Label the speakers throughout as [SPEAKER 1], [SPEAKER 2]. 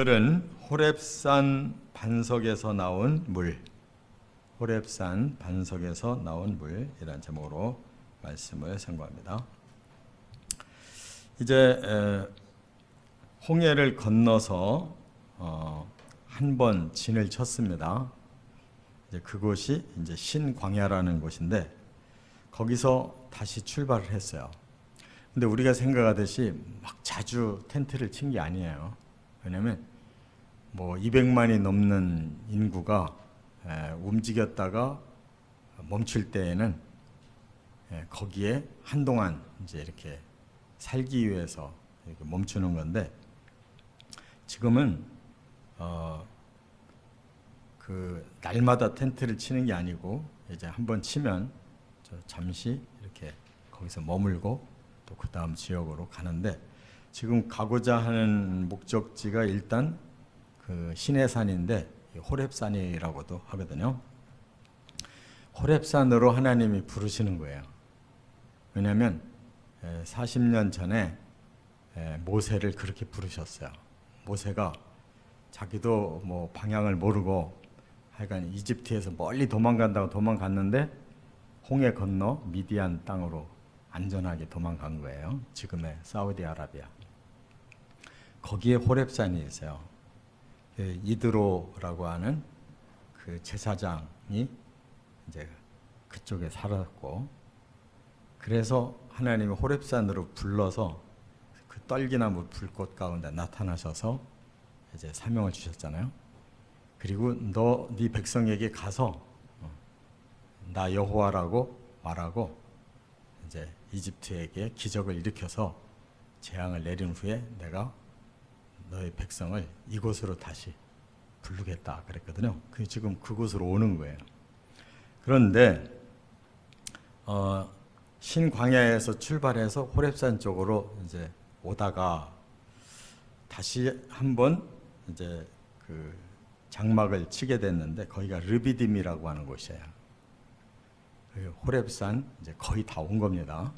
[SPEAKER 1] 오늘은 호렙산 반석에서 나온 물, 호렙산 반석에서 나온 물이라는 제목으로 말씀을 선고합니다. 이제 홍해를 건너서 한 번 진을 쳤습니다. 이제 그곳이 이제 신광야라는 곳인데 거기서 다시 출발을 했어요. 근데 우리가 생각하듯이 막 자주 텐트를 친 게 아니에요. 왜냐하면 뭐 200만이 넘는 인구가 움직였다가 멈출 때에는 거기에 한동안 이제 이렇게 살기 위해서 이렇게 멈추는 건데, 지금은 그 날마다 텐트를 치는 게 아니고 이제 한번 치면 잠시 이렇게 거기서 머물고 또 그 다음 지역으로 가는데, 지금 가고자 하는 목적지가 일단 그 시내산인데 호렙산이라고도 하거든요. 호렙산으로 하나님이 부르시는 거예요. 왜냐하면 40년 전에 모세를 그렇게 부르셨어요. 모세가 자기도 뭐 방향을 모르고 하여간 이집트에서 멀리 도망간다고 도망갔는데 홍해 건너 미디안 땅으로 안전하게 도망간 거예요. 지금의 사우디아라비아. 거기에 호렙산이 있어요. 이드로라고 하는 그 제사장이 이제 그쪽에 살았고, 그래서 하나님이 호렙산으로 불러서 그 떨기나무 불꽃 가운데 나타나셔서 이제 사명을 주셨잖아요. 그리고 네 백성에게 가서 나 여호와라고 말하고 이제 이집트에게 기적을 일으켜서 재앙을 내린 후에 내가 너의 백성을 이곳으로 다시 부르겠다 그랬거든요. 그 지금 그곳으로 오는 거예요. 그런데 신광야에서 출발해서 호렙산 쪽으로 이제 오다가 다시 한번 이제 그 장막을 치게 됐는데 거기가 르비딤이라고 하는 곳이에요. 호렙산 이제 거의 다 온 겁니다.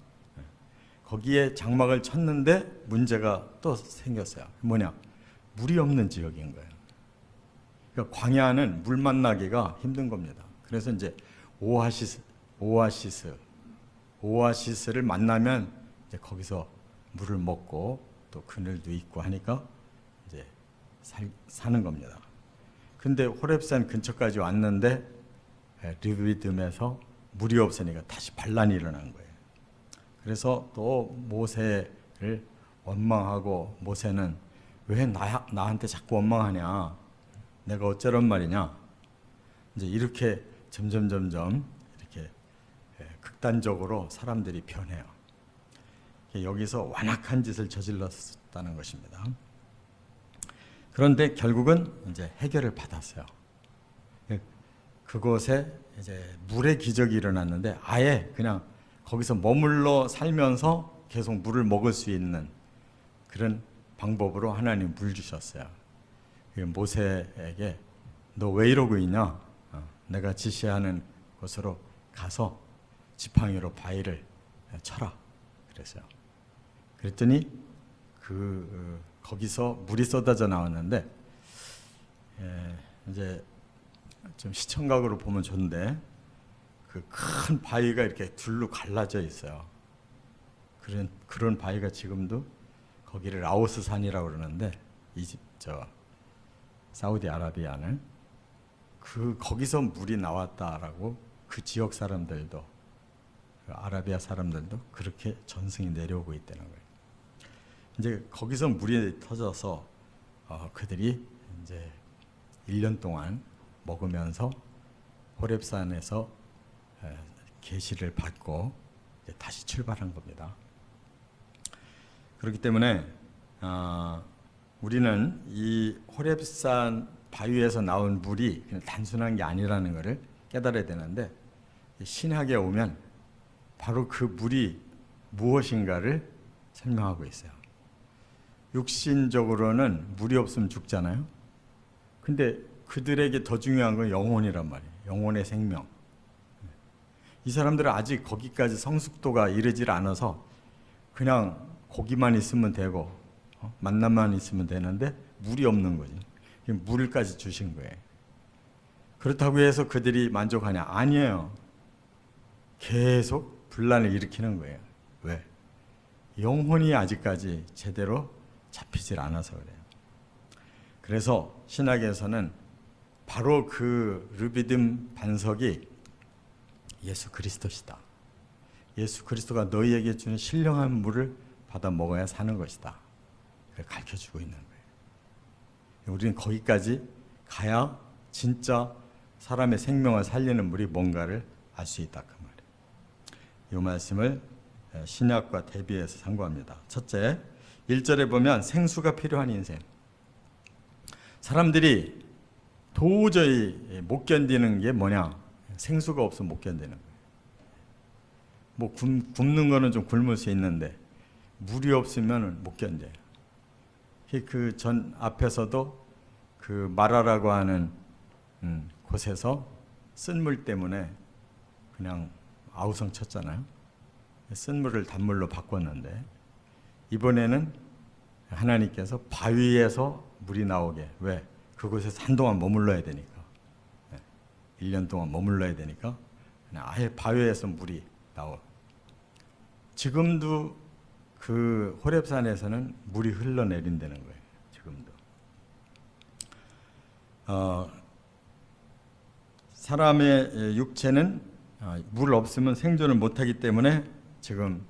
[SPEAKER 1] 거기에 장막을 쳤는데 문제가 또 생겼어요. 뭐냐? 물이 없는 지역인 거예요. 그러니까 광야는 물 만나기가 힘든 겁니다. 그래서 이제 오아시스를 만나면 이제 거기서 물을 먹고 또 그늘도 있고 하니까 이제 사는 겁니다. 근데 호렙산 근처까지 왔는데 르비딤에서 물이 없으니까 다시 반란이 일어난 거예요. 그래서 또 모세를 원망하고, 모세는 왜 나한테 자꾸 원망하냐? 내가 어쩌란 말이냐? 이제 이렇게 점점 이렇게 극단적으로 사람들이 변해요. 여기서 완악한 짓을 저질렀다는 것입니다. 그런데 결국은 이제 해결을 받았어요. 그곳에 이제 물의 기적이 일어났는데 아예 그냥 거기서 머물러 살면서 계속 물을 먹을 수 있는 그런 방법으로 하나님 물 주셨어요. 모세에게 너 왜 이러고 있냐? 내가 지시하는 곳으로 가서 지팡이로 바위를 쳐라 그랬어요. 그랬더니 거기서 물이 쏟아져 나왔는데, 이제 좀 시청각으로 보면 좋은데 그 큰 바위가 이렇게 둘로 갈라져 있어요. 그런 바위가 지금도 거기를 라오스산이라고 그러는데 사우디아라비아는 거기서 물이 나왔다라고 그 지역 사람들도, 그 아라비아 사람들도 그렇게 전승이 내려오고 있다는 거예요. 이제 거기서 물이 터져서 그들이 이제 1년 동안 먹으면서 호렙산에서 계시를 받고 다시 출발한 겁니다. 그렇기 때문에 우리는 이 호렙산 바위에서 나온 물이 그냥 단순한 게 아니라는 것을 깨달아야 되는데, 신학에 오면 바로 그 물이 무엇인가를 설명하고 있어요. 육신적으로는 물이 없으면 죽잖아요. 근데 그들에게 더 중요한 건 영혼이란 말이에요. 영혼의 생명. 이 사람들은 아직 거기까지 성숙도가 이르질 않아서 그냥 고기만 있으면 되고 만남만 있으면 되는데 물이 없는 거지. 물까지 주신 거예요. 그렇다고 해서 그들이 만족하냐? 아니에요. 계속 분란을 일으키는 거예요. 왜? 영혼이 아직까지 제대로 잡히질 않아서 그래요. 그래서 신학에서는 바로 그 르비딤 반석이 예수 그리스도시다. 예수 그리스도가 너희에게 주는 신령한 물을 받아 먹어야 사는 것이다. 그걸 가르쳐주고 있는 거예요. 우리는 거기까지 가야 진짜 사람의 생명을 살리는 물이 뭔가를 알 수 있다. 그 말이에요. 이 말씀을 신약과 대비해서 상고합니다. 첫째, 1절에 보면 생수가 필요한 인생. 사람들이 도저히 못 견디는 게 뭐냐? 생수가 없으면 못 견디는 거예요. 뭐 굶는 거는 좀 굶을 수 있는데 물이 없으면 못 견뎌요. 그 전 앞에서도 그 마라라고 하는 곳에서 쓴물 때문에 그냥 아우성 쳤잖아요. 쓴물을 단물로 바꿨는데 이번에는 하나님께서 바위에서 물이 나오게. 왜? 그곳에서 한동안 머물러야 되니까. 1년 동안 머물러야 되니까 그냥 아예 바위에서 물이 나와. 지금도 그 호렙산에서는 물이 흘러내린다는 거예요. 지금도. 사람의 육체는 물 없으면 생존을 못하기 때문에 지금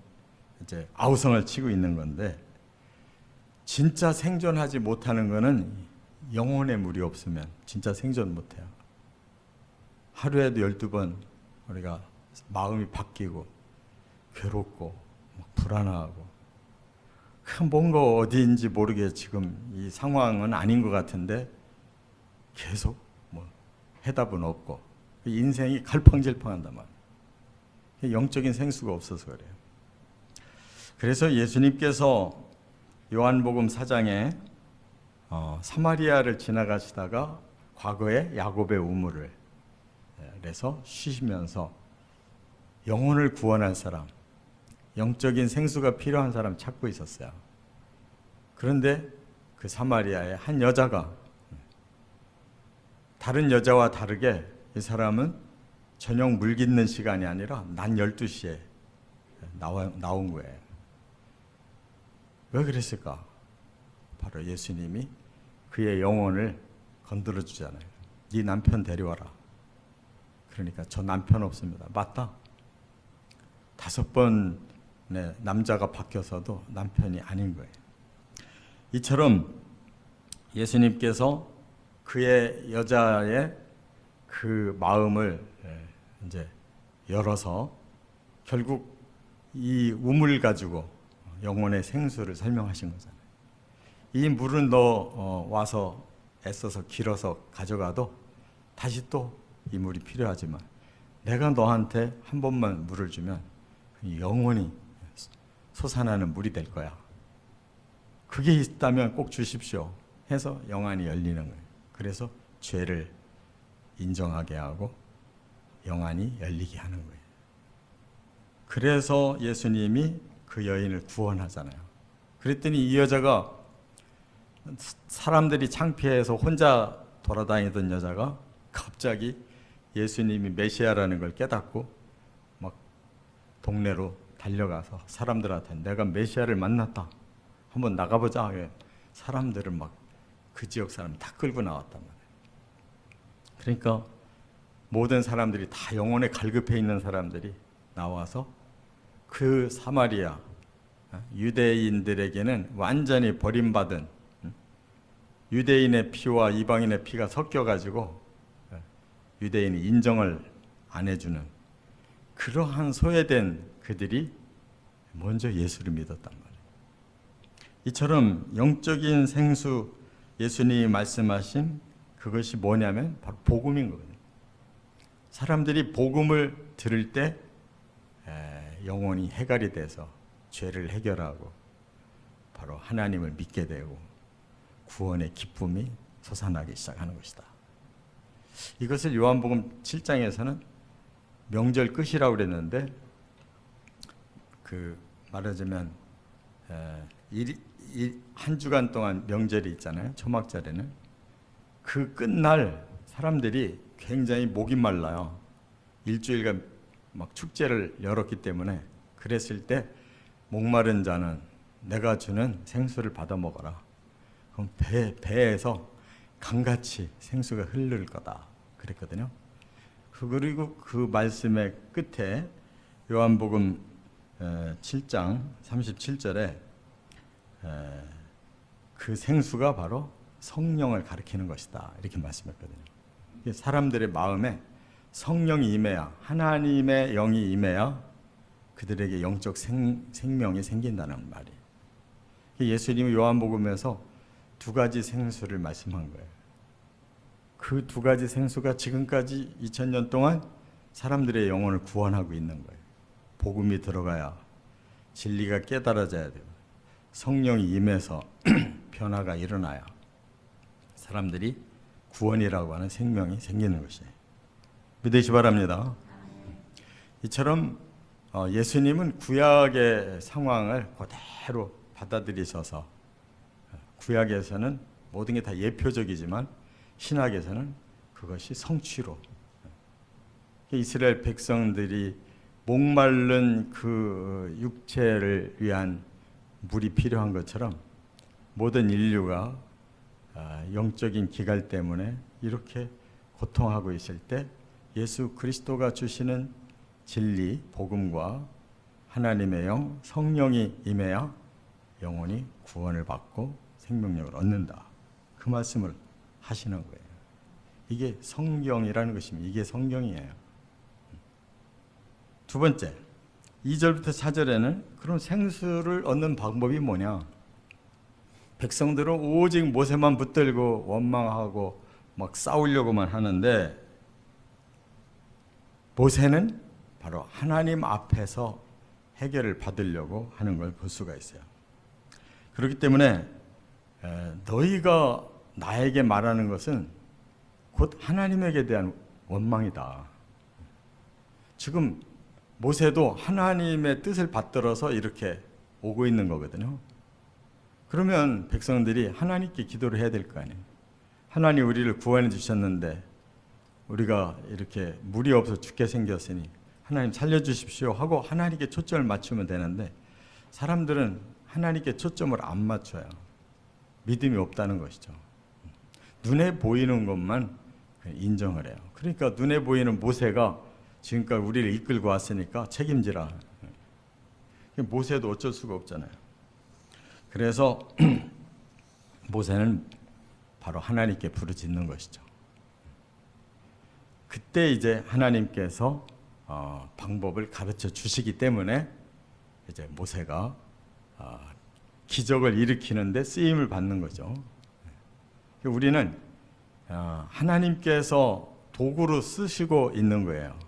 [SPEAKER 1] 이제 아우성을 치고 있는 건데, 진짜 생존하지 못하는 거는 영혼의 물이 없으면 진짜 생존 못해요. 하루에도 12번 우리가 마음이 바뀌고 괴롭고 불안하고 뭔가 어디인지 모르게 지금 이 상황은 아닌 것 같은데 계속 뭐 해답은 없고 인생이 갈팡질팡한단 말이에요. 영적인 생수가 없어서 그래요. 그래서 예수님께서 요한복음 4장에 사마리아를 지나가시다가 과거에 야곱의 우물을 그래서 쉬시면서 영혼을 구원할 사람, 영적인 생수가 필요한 사람 찾고 있었어요. 그런데 그 사마리아의 한 여자가 다른 여자와 다르게 이 사람은 저녁 물 깃는 시간이 아니라 낮 12시에 나온 거예요. 왜 그랬을까? 바로 예수님이 그의 영혼을 건드려 주잖아요. 네 남편 데려와라. 그러니까 저 남편 없습니다. 맞다. 5번 남자가 바뀌어서도 남편이 아닌 거예요. 이처럼 예수님께서 그의 여자의 그 마음을 이제 열어서 결국 이 우물 가지고 영혼의 생수를 설명하신 거잖아요. 이 물은 너 와서 애써서 길어서 가져가도 다시 또 이 물이 필요하지만 내가 너한테 한 번만 물을 주면 영원히 솟아나는 물이 될 거야. 그게 있다면 꼭 주십시오 해서 영안이 열리는 거예요. 그래서 죄를 인정하게 하고 영안이 열리게 하는 거예요. 그래서 예수님이 그 여인을 구원하잖아요. 그랬더니 이 여자가 사람들이 창피해서 혼자 돌아다니던 여자가 갑자기 예수님이 메시아라는 걸 깨닫고 막 동네로 달려가서 사람들한테 내가 메시아를 만났다. 한번 나가보자. 사람들을 막 그 지역 사람 다 끌고 나왔단 말이에요. 그러니까 모든 사람들이 다 영혼에 갈급해 있는 사람들이 나와서 그 사마리아 유대인들에게는 완전히 버림받은 유대인의 피와 이방인의 피가 섞여가지고 유대인이 인정을 안 해주는 그러한 소외된 그들이 먼저 예수를 믿었단 말이에요. 이처럼 영적인 생수 예수님이 말씀하신 그것이 뭐냐면 바로 복음인 거거든요. 사람들이 복음을 들을 때 영혼이 해갈이 돼서 죄를 해결하고 바로 하나님을 믿게 되고 구원의 기쁨이 솟아나기 시작하는 것이다. 이것을 요한복음 7장에서는 명절 끝이라고 그랬는데 그 말하자면 한 주간 동안 명절이 있잖아요. 초막절에는. 그 끝날 사람들이 굉장히 목이 말라요. 일주일간 막 축제를 열었기 때문에. 그랬을 때 목마른 자는 내가 주는 생수를 받아 먹어라. 그럼 배에서 강같이 생수가 흐를 거다. 그랬거든요. 그리고 그 말씀의 끝에 요한복음 7장 37절에 그 생수가 바로 성령을 가리키는 것이다. 이렇게 말씀했거든요. 사람들의 마음에 성령이 임해야, 하나님의 영이 임해야 그들에게 영적 생명이 생긴다는 말이에요. 예수님이 요한복음에서 두 가지 생수를 말씀한 거예요. 그 두 가지 생수가 지금까지 2000년 동안 사람들의 영혼을 구원하고 있는 거예요. 복음이 들어가야 진리가 깨달아져야 돼요. 성령이 임해서 변화가 일어나야 사람들이 구원이라고 하는 생명이 생기는 것이에요. 믿으시 바랍니다. 이처럼 예수님은 구약의 상황을 그대로 받아들이셔서, 구약에서는 모든 게 다 예표적이지만 신약에서는 그것이 성취로, 이스라엘 백성들이 목마른 그 육체를 위한 물이 필요한 것처럼 모든 인류가 영적인 기갈 때문에 이렇게 고통하고 있을 때 예수 그리스도가 주시는 진리, 복음과 하나님의 영, 성령이 임해야 영혼이 구원을 받고 생명력을 얻는다. 그 말씀을 하시는 거예요. 이게 성경이라는 것입니다. 이게 성경이에요. 두 번째, 2절부터 4절에는 그럼 생수를 얻는 방법이 뭐냐? 백성들은 오직 모세만 붙들고 원망하고 막 싸우려고만 하는데, 모세는 바로 하나님 앞에서 해결을 받으려고 하는 걸 볼 수가 있어요. 그렇기 때문에 너희가 나에게 말하는 것은 곧 하나님에게 대한 원망이다. 지금 모세도 하나님의 뜻을 받들어서 이렇게 오고 있는 거거든요. 그러면 백성들이 하나님께 기도를 해야 될 거 아니에요. 하나님, 우리를 구원해 주셨는데 우리가 이렇게 물이 없어 죽게 생겼으니 하나님 살려주십시오 하고 하나님께 초점을 맞추면 되는데, 사람들은 하나님께 초점을 안 맞춰요. 믿음이 없다는 것이죠. 눈에 보이는 것만 인정을 해요. 그러니까 눈에 보이는 모세가 지금까지 우리를 이끌고 왔으니까 책임지라. 모세도 어쩔 수가 없잖아요. 그래서 모세는 바로 하나님께 부르짖는 것이죠. 그때 이제 하나님께서 방법을 가르쳐 주시기 때문에 이제 모세가 기적을 일으키는데 쓰임을 받는 거죠. 우리는 하나님께서 도구로 쓰시고 있는 거예요.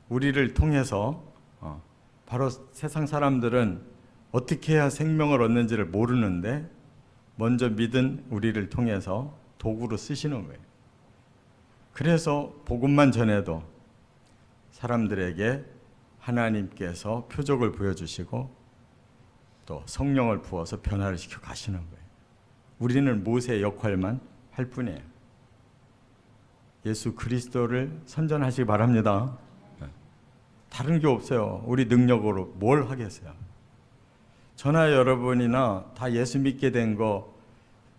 [SPEAKER 1] 우리를 통해서 바로 세상 사람들은 어떻게 해야 생명을 얻는지를 모르는데 먼저 믿은 우리를 통해서 도구로 쓰시는 거예요. 그래서 복음만 전해도 사람들에게 하나님께서 표적을 보여주시고 또 성령을 부어서 변화를 시켜 가시는 거예요. 우리는 모세의 역할만 할 뿐이에요. 예수 그리스도를 선전하시기 바랍니다. 다른 게 없어요. 우리 능력으로 뭘 하겠어요. 저나 여러분이나 다 예수 믿게 된 거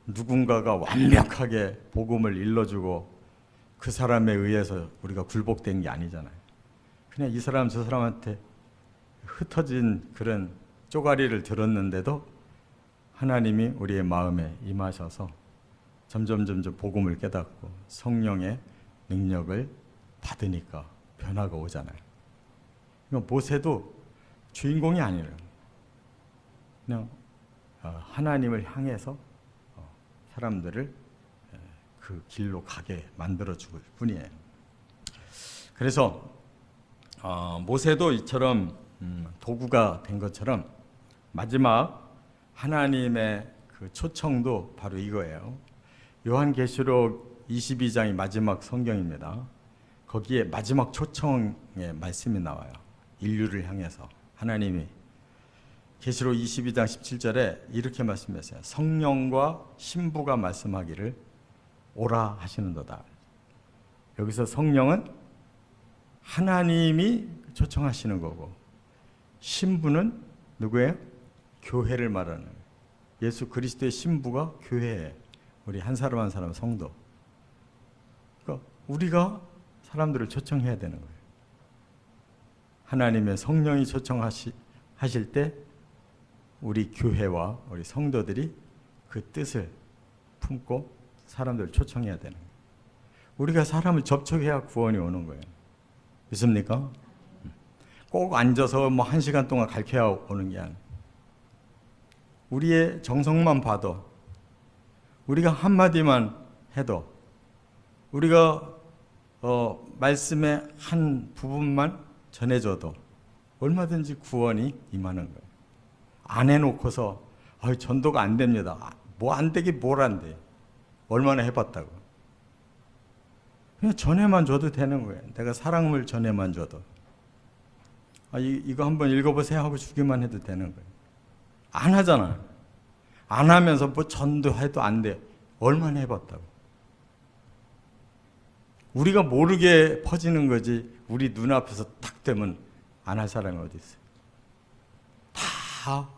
[SPEAKER 1] 누군가가 완벽하게 복음을 일러주고 그 사람에 의해서 우리가 굴복된 게 아니잖아요. 그냥 이 사람 저 사람한테 흩어진 그런 쪼가리를 들었는데도 하나님이 우리의 마음에 임하셔서 점점 복음을 깨닫고 성령의 능력을 받으니까 변화가 오잖아요. 그러니까 모세도 주인공이 아니에요. 그냥 하나님을 향해서 사람들을 그 길로 가게 만들어 죽을 뿐이에요. 그래서 모세도 이처럼 도구가 된 것처럼 마지막 하나님의 그 초청도 바로 이거예요. 요한계시록 22장이 마지막 성경입니다. 거기에 마지막 초청의 말씀이 나와요. 인류를 향해서 하나님이 계시록 22장 17절에 이렇게 말씀했어요. 성령과 신부가 말씀하기를 오라 하시는도다. 여기서 성령은 하나님이 초청하시는 거고, 신부는 누구예요? 교회를 말하는 거예요. 예수 그리스도의 신부가 교회에 우리 한 사람 한 사람 성도. 그러니까 우리가 사람들을 초청해야 되는 거예요. 하나님의 성령이 초청하실 때 우리 교회와 우리 성도들이 그 뜻을 품고 사람들을 초청해야 되는 거예요. 우리가 사람을 접촉해야 구원이 오는 거예요. 믿습니까? 꼭 앉아서 뭐 1시간 동안 가르쳐야 오는 게 아니에요. 우리의 정성만 봐도, 우리가 한마디만 해도, 우리가 말씀의 한 부분만 전해줘도 얼마든지 구원이 임하는 거예요. 안 해놓고서 전도가 안 됩니다. 뭐 안 되긴 뭘 안 돼. 얼마나 해봤다고. 그냥 전해만 줘도 되는 거예요. 내가 사랑을 전해만 줘도. 이거 한번 읽어보세요 하고 주기만 해도 되는 거예요. 안 하잖아. 안 하면서 뭐 전도해도 안 돼. 얼마나 해봤다고. 우리가 모르게 퍼지는 거지, 우리 눈앞에서 딱 되면 안 할 사람이 어디 있어요. 다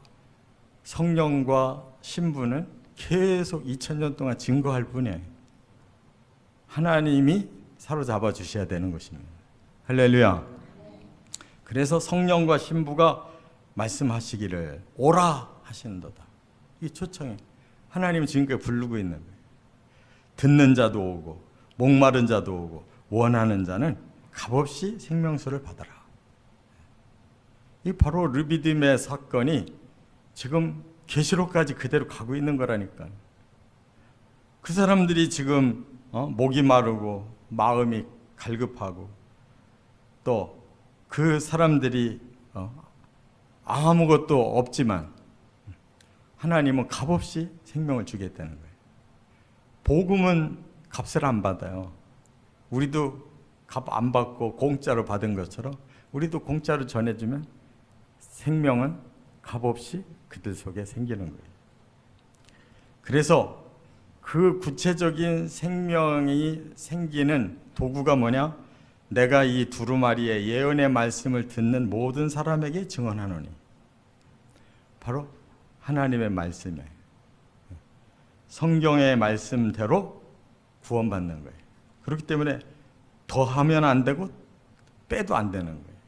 [SPEAKER 1] 성령과 신부는 계속 2000년 동안 증거할 뿐이에요. 하나님이 사로잡아 주셔야 되는 것입니다. 할렐루야. 그래서 성령과 신부가 말씀하시기를 오라 하시는도다. 이 초청이 하나님은 지금까지 부르고 있는 거예요. 듣는 자도 오고 목마른 자도 오고 원하는 자는 값없이 생명수를 받아라. 이 바로 르비딤의 사건이 지금 계시록까지 그대로 가고 있는 거라니까. 그 사람들이 지금 목이 마르고 마음이 갈급하고, 또 그 사람들이 아무것도 없지만 하나님은 값없이 생명을 주겠다는 거예요. 복음은 값을 안 받아요. 우리도 값 안 받고 공짜로 받은 것처럼 우리도 공짜로 전해주면 생명은 값없이 그들 속에 생기는 거예요. 그래서 그 구체적인 생명이 생기는 도구가 뭐냐? 내가 이 두루마리의 예언의 말씀을 듣는 모든 사람에게 증언하노니, 바로 하나님의 말씀에, 성경의 말씀대로 구원받는 거예요. 그렇기 때문에 더하면 안 되고 빼도 안 되는 거예요.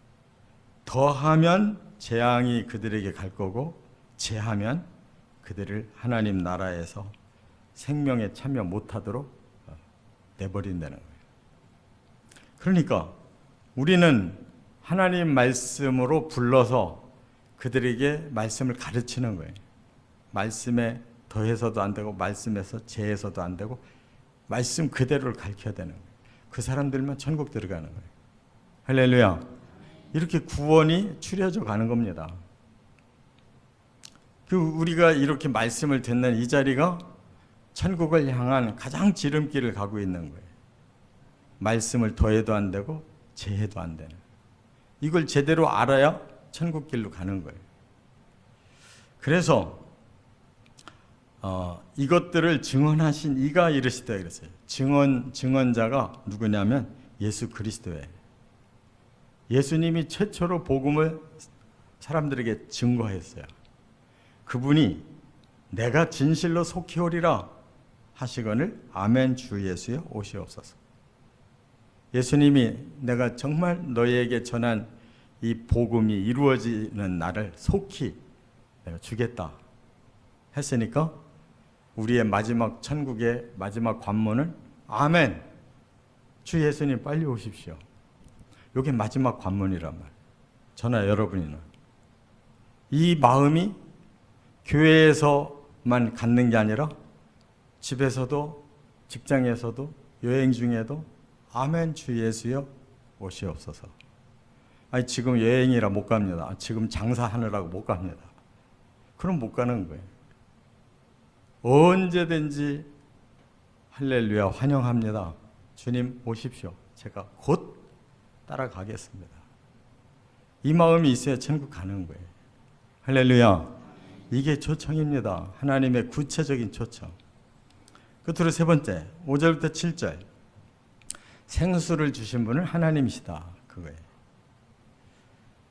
[SPEAKER 1] 더하면 재앙이 그들에게 갈 거고, 제하면 그들을 하나님 나라에서 생명에 참여 못하도록 내버린다는 거예요. 그러니까 우리는 하나님 말씀으로 불러서 그들에게 말씀을 가르치는 거예요. 말씀에 더해서도 안 되고 말씀에서 제해서도 안 되고 말씀 그대로를 가르쳐야 되는 거예요. 그 사람들만 천국 들어가는 거예요. 할렐루야. 이렇게 구원이 추려져 가는 겁니다. 우리가 이렇게 말씀을 듣는 이 자리가 천국을 향한 가장 지름길을 가고 있는 거예요. 말씀을 더해도 안 되고 제해도 안 되는. 이걸 제대로 알아야 천국길로 가는 거예요. 그래서 이것들을 증언하신 이가 이르시다 그랬어요. 증언자가 누구냐면 예수 그리스도예요. 예수님이 최초로 복음을 사람들에게 증거했어요. 그분이 내가 진실로 속히 오리라 하시거늘 아멘 주 예수여 오시옵소서. 예수님이 내가 정말 너희에게 전한 이 복음이 이루어지는 날을 속히 내가 주겠다 했으니까 우리의 마지막 천국의 마지막 관문은 아멘 주 예수님 빨리 오십시오. 이게 마지막 관문이란 말이에요. 저나 여러분이나 이 마음이 교회에서만 갖는 게 아니라 집에서도 직장에서도 여행 중에도 아멘 주 예수여 오시옵소서. 아니 지금 여행이라 못 갑니다. 지금 장사하느라고 못 갑니다. 그럼 못 가는 거예요. 언제든지 할렐루야 환영합니다. 주님 오십시오. 제가 곧 따라가겠습니다. 이 마음이 있어야 천국 가는 거예요. 할렐루야. 이게 초청입니다. 하나님의 구체적인 초청. 끝으로 세 번째, 5절부터 7절. 생수를 주신 분은 하나님이시다. 그거예요.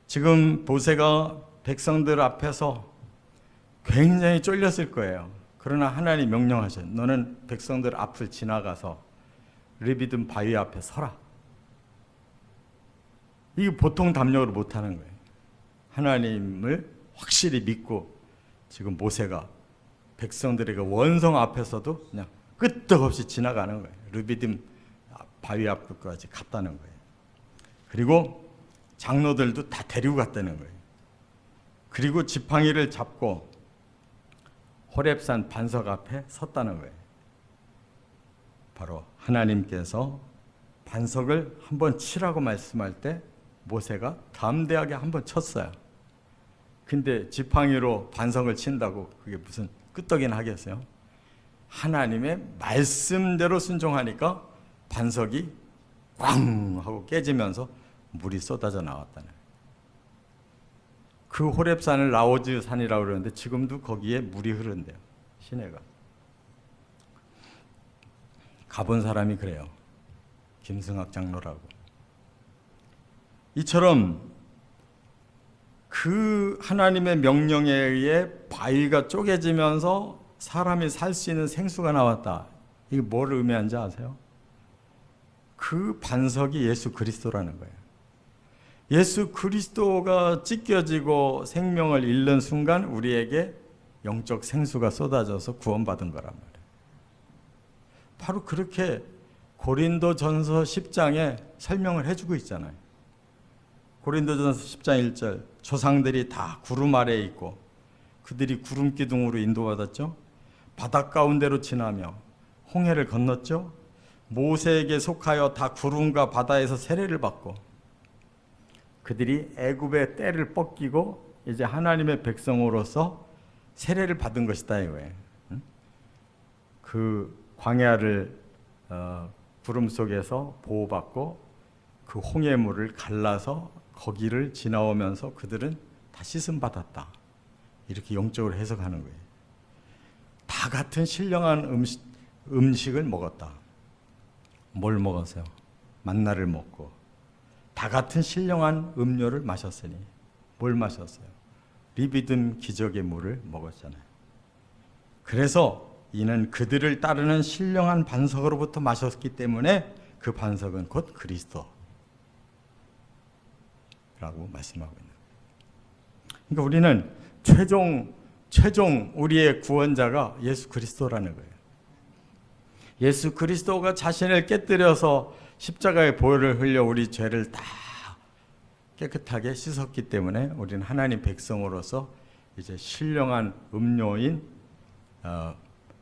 [SPEAKER 1] 지금 모세가 백성들 앞에서 굉장히 쫄렸을 거예요. 그러나 하나님 명령하셔. 너는 백성들 앞을 지나가서 르비딤 바위 앞에 서라. 이게 보통 담력으로 못하는 거예요. 하나님을 확실히 믿고 지금 모세가 백성들에게 원성 앞에서도 그냥 끄떡없이 지나가는 거예요. 르비딤 바위 앞까지 갔다는 거예요. 그리고 장로들도 다 데리고 갔다는 거예요. 그리고 지팡이를 잡고 호렙산 반석 앞에 섰다는 거예요. 바로 하나님께서 반석을 한번 치라고 말씀할 때 모세가 담대하게 한번 쳤어요. 근데 지팡이로 반석을 친다고 그게 무슨 끄떡이나 하겠어요? 하나님의 말씀대로 순종하니까 반석이 꽝 하고 깨지면서 물이 쏟아져 나왔다는 거예요. 그 호렙산을 라오즈 산이라고 그러는데 지금도 거기에 물이 흐른대요. 시내가. 가본 사람이 그래요. 김승학 장로라고. 이처럼 그 하나님의 명령에 의해 바위가 쪼개지면서 사람이 살 수 있는 생수가 나왔다. 이게 뭘 의미하는지 아세요? 그 반석이 예수 그리스도라는 거예요. 예수 그리스도가 찢겨지고 생명을 잃는 순간 우리에게 영적 생수가 쏟아져서 구원받은 거란 말이에요. 바로 그렇게 고린도전서 10장에 설명을 해주고 있잖아요. 고린도전서 10장 1절 조상들이 다 구름 아래에 있고 그들이 구름 기둥으로 인도받았죠. 바닷 가운데로 지나며 홍해를 건넜죠. 모세에게 속하여 다 구름과 바다에서 세례를 받고 그들이 애굽의 때를 뻗기고 이제 하나님의 백성으로서 세례를 받은 것이다 이거예요. 그 광야를 구름 속에서 보호받고 그 홍해물을 갈라서 거기를 지나오면서 그들은 다 씻음 받았다. 이렇게 영적으로 해석하는 거예요. 다 같은 신령한 음식을 먹었다. 뭘 먹었어요? 만나를 먹고 다 같은 신령한 음료를 마셨으니 뭘 마셨어요? 르비딤 기적의 물을 먹었잖아요. 그래서 이는 그들을 따르는 신령한 반석으로부터 마셨기 때문에 그 반석은 곧 그리스도라고 말씀하고 있는 거예요. 그러니까 우리는 최종 우리의 구원자가 예수 그리스도라는 거예요. 예수 그리스도가 자신을 깨뜨려서 십자가의 보혈을 흘려 우리 죄를 다 깨끗하게 씻었기 때문에 우리는 하나님 백성으로서 이제 신령한 음료인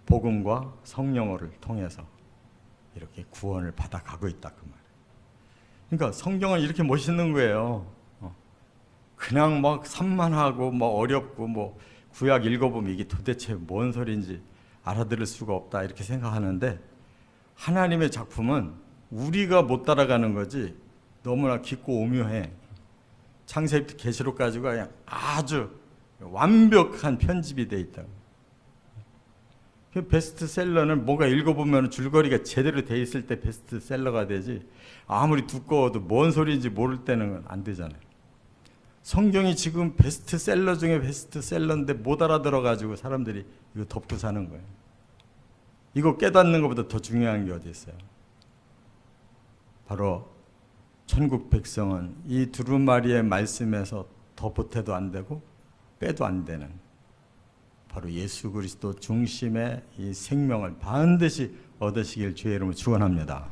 [SPEAKER 1] 복음과 성령어를 통해서 이렇게 구원을 받아가고 있다 그 말이에요. 그러니까 성경은 이렇게 멋있는 거예요. 그냥 막 산만하고 뭐 어렵고 뭐 구약 읽어보면 이게 도대체 뭔 소리인지 알아들을 수가 없다 이렇게 생각하는데 하나님의 작품은 우리가 못 따라가는 거지 너무나 깊고 오묘해. 창세기부터 계시록까지가 그냥 아주 완벽한 편집이 돼 있다. 베스트셀러는 뭔가 읽어보면 줄거리가 제대로 돼 있을 때 베스트셀러가 되지 아무리 두꺼워도 뭔 소리인지 모를 때는 안 되잖아요. 성경이 지금 베스트셀러 중에 베스트셀러인데 못 알아들어가지고 사람들이 이거 덮고 사는 거예요. 이거 깨닫는 것보다 더 중요한 게 어디 있어요? 바로 천국 백성은 이 두루마리의 말씀에서 더 보태도 안 되고 빼도 안 되는 바로 예수 그리스도 중심의 이 생명을 반드시 얻으시길 주의 이름으로 축원합니다.